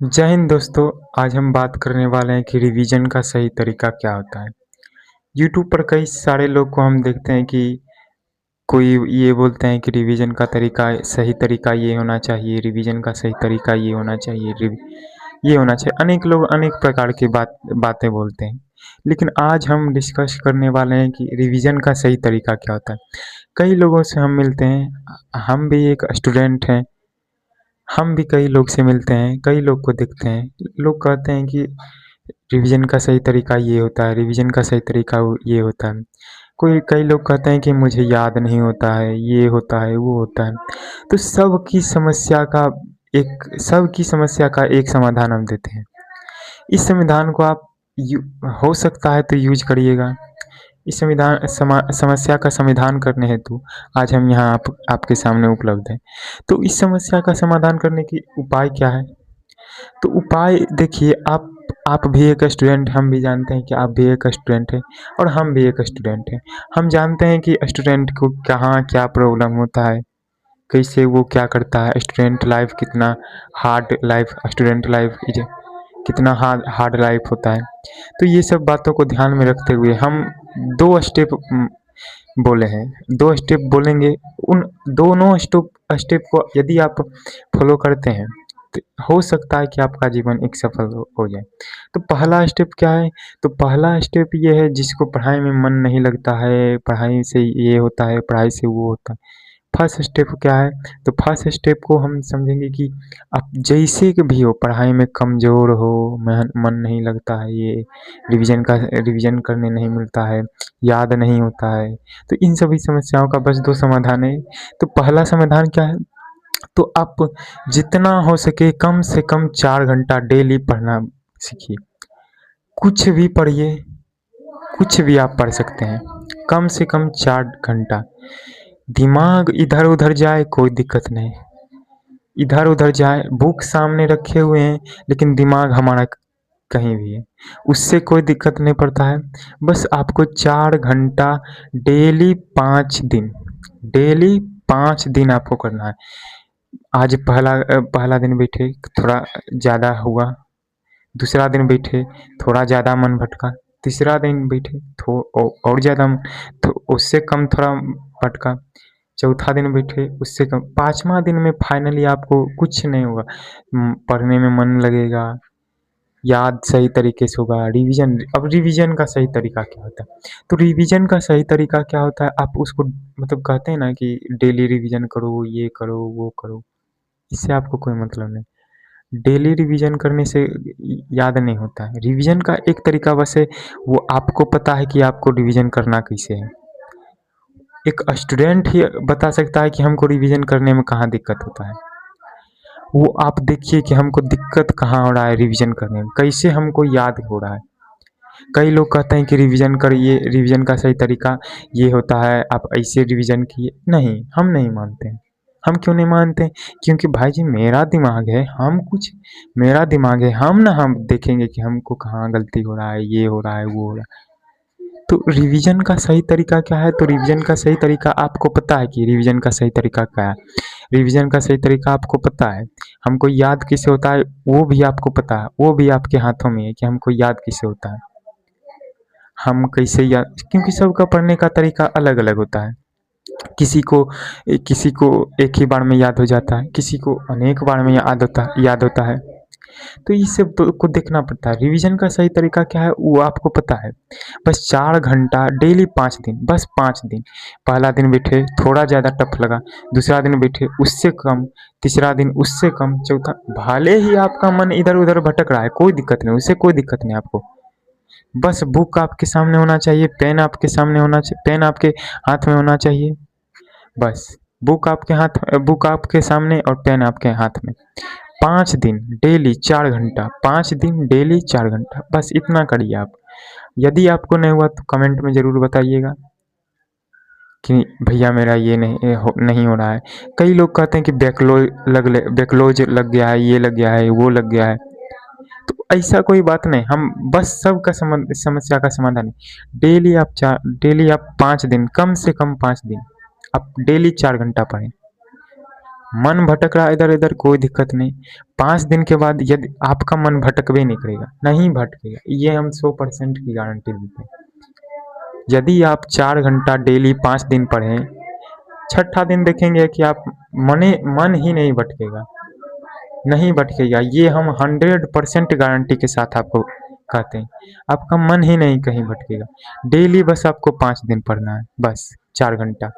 जय हिंद दोस्तों। आज हम बात करने वाले हैं कि रिवीजन का सही तरीका क्या होता है। यूट्यूब पर कई सारे लोग को हम देखते हैं कि कोई ये बोलते हैं कि रिवीजन का तरीका सही तरीका ये होना चाहिए, रिवीजन का सही तरीका ये होना चाहिए, ये होना चाहिए। अनेक लोग अनेक प्रकार की बातें बोलते हैं। लेकिन आज हम डिस्कस करने वाले हैं कि रिवीजन का सही तरीका क्या होता है। कई लोगों से हम मिलते हैं, हम भी एक स्टूडेंट हैं, हम भी कई लोग से मिलते हैं, कई लोग को देखते हैं। लोग कहते हैं कि रिवीजन का सही तरीका ये होता है, रिवीजन का सही तरीका ये होता है। कई लोग कहते हैं कि मुझे याद नहीं होता है, ये होता है, वो होता है। तो सबकी समस्या का एक समाधान हम देते हैं। इस समाधान को आप यू हो सकता है तो यूज़ करिएगा। इस समस्या का समाधान करने हेतु आज हम यहाँ आपके सामने उपलब्ध हैं। तो इस समस्या का समाधान करने की उपाय क्या है? तो उपाय देखिए, आप भी एक स्टूडेंट, हम भी जानते हैं कि आप भी एक स्टूडेंट हैं और हम भी एक स्टूडेंट हैं। हम जानते हैं कि स्टूडेंट को कहाँ क्या प्रॉब्लम होता है, कैसे वो क्या करता है। स्टूडेंट लाइफ इज कितना हार्ड लाइफ होता है। तो ये सब बातों को ध्यान में रखते हुए हम 2 स्टेप बोले हैं, 2 स्टेप बोलेंगे। उन दोनों स्टेप को यदि आप फॉलो करते हैं तो हो सकता है कि आपका जीवन एक सफल हो जाए। तो पहला स्टेप क्या है? तो पहला स्टेप ये है, जिसको पढ़ाई में मन नहीं लगता है, पढ़ाई से ये होता है, पढ़ाई से वो होता है। फर्स्ट स्टेप क्या है? तो फर्स्ट स्टेप को हम समझेंगे कि आप जैसे कि भी हो, पढ़ाई में कमज़ोर हो, मन नहीं लगता है, ये रिवीजन करने नहीं मिलता है, याद नहीं होता है। तो इन सभी समस्याओं का बस 2 समाधान है। तो पहला समाधान क्या है? तो आप जितना हो सके कम से कम 4 घंटा डेली पढ़ना सीखिए। कुछ भी पढ़िए, कुछ भी आप पढ़ सकते हैं, कम से कम 4 घंटा। दिमाग इधर-उधर जाए कोई दिक्कत नहीं, इधर-उधर जाए, बुक सामने रखे हुए हैं लेकिन दिमाग हमारा कहीं भी है, उससे कोई दिक्कत नहीं पड़ता है। बस आपको 4 घंटा डेली 5 दिन, डेली 5 दिन आपको करना है। आज पहला दिन बैठे, थोड़ा ज़्यादा हुआ, दूसरा दिन बैठे, थोड़ा ज़्यादा मन भटका, तीसरा दिन बैठे और ज़्यादा, तो उससे कम थोड़ा भटका, चौथा दिन बैठे, उससे कम, पाँचवा दिन में फाइनली आपको कुछ नहीं होगा। पढ़ने में मन लगेगा, याद सही तरीके से होगा। रिवीजन का सही तरीका क्या होता है? तो रिवीजन का सही तरीका क्या होता है? आप उसको मतलब कहते हैं ना कि डेली रिवीजन करो, ये करो, वो करो, इससे आपको कोई मतलब नहीं। डेली रिवीजन करने से याद नहीं होता है। रिवीजन का एक तरीका बस है, वो आपको पता है कि आपको रिवीजन करना कैसे है। एक स्टूडेंट ही बता सकता है कि हमको रिवीजन करने में कहाँ दिक्कत होता है। वो आप देखिए कि हमको दिक्कत कहाँ हो रहा है रिवीजन करने में, कैसे हमको याद हो रहा है। कई लोग कहते हैं कि रिवीजन करिए, रिवीजन का सही तरीका ये होता है, आप ऐसे रिवीजन किए। नहीं, हम नहीं मानते हैं। हम क्यों नहीं मानते हैं? क्योंकि भाई जी मेरा दिमाग है, मेरा दिमाग है, हम देखेंगे कि हमको कहाँ गलती हो रहा है, ये हो रहा है, वो हो रहा है। तो रिवीजन का सही तरीका क्या है? तो रिवीजन का सही तरीका आपको पता है कि रिवीजन का सही तरीका क्या है? रिवीजन का सही तरीका आपको पता है। हमको याद किससे होता है वो भी आपको पता है, वो भी आपके हाथों में है कि हमको याद किससे होता है। हम कैसे याद, क्योंकि सबका पढ़ने का तरीका अलग-अलग होता है। किसी को एक ही बार में याद हो जाता है, किसी को अनेक बार में याद होता है। तो इस सब को देखना पड़ता है। रिवीजन का सही तरीका क्या है वो आपको पता है। बस 4 घंटा डेली 5 दिन, बस 5 दिन। पहला दिन बैठे, थोड़ा ज़्यादा टफ लगा, दूसरा दिन बैठे उससे कम, तीसरा दिन उससे कम, चौथा, भले ही आपका मन इधर-उधर भटक रहा है, कोई दिक्कत नहीं, उससे कोई दिक्कत नहीं आपको। बस बुक आपके सामने होना चाहिए, पेन आपके हाथ में होना चाहिए। बस बुक आपके सामने और पेन आपके हाथ में। 5 दिन डेली 4 घंटा, 5 दिन डेली 4 घंटा, बस इतना करिए आप। यदि आपको नहीं हुआ तो कमेंट में ज़रूर बताइएगा कि भैया मेरा ये नहीं हो रहा है। कई लोग कहते हैं कि बैकलॉज लग गया है, ये लग गया है, वो लग गया है। तो ऐसा कोई बात नहीं, हम बस सबका समस्या का समाधान है। डेली आप 5 दिन, कम से कम 5 दिन आप डेली 4 घंटा पढ़ें। मन भटक रहा है इधर इधर, कोई दिक्कत नहीं। 5 दिन के बाद यदि आपका मन भटकबे नहीं करेगा, नहीं भटकेगा, ये हम 100% की गारंटी देते हैं। यदि आप 4 घंटा डेली 5 दिन पढ़ें, छठा दिन देखेंगे कि आप मन ही नहीं भटकेगा, नहीं भटकेगा। ये हम 100% गारंटी के साथ आपको कहते हैं। आपका मन ही नहीं कहीं भटकेगा। डेली बस आपको 5 दिन पढ़ना है, बस 4 घंटा।